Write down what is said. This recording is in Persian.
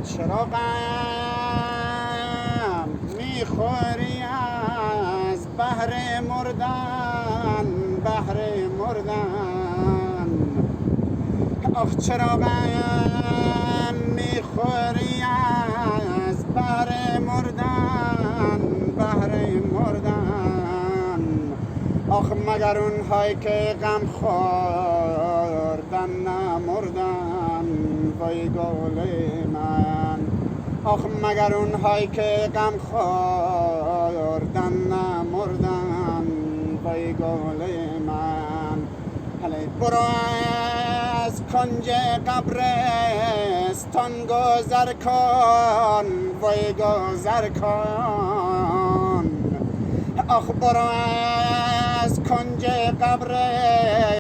چراغم میخوری از بحر مردن، بحر مردن. آخ چراغم میخوری از بحر مردن، بحر مردن. آخ مگر اونهایی که غم خوردن نمردن، وای گل من. آخ مگر اونهایی که غم خوردن نمردن، وای گل من. هله برو از کنج قبرستان گذر کن، وای گذر کن. آخ برو از کنج قبر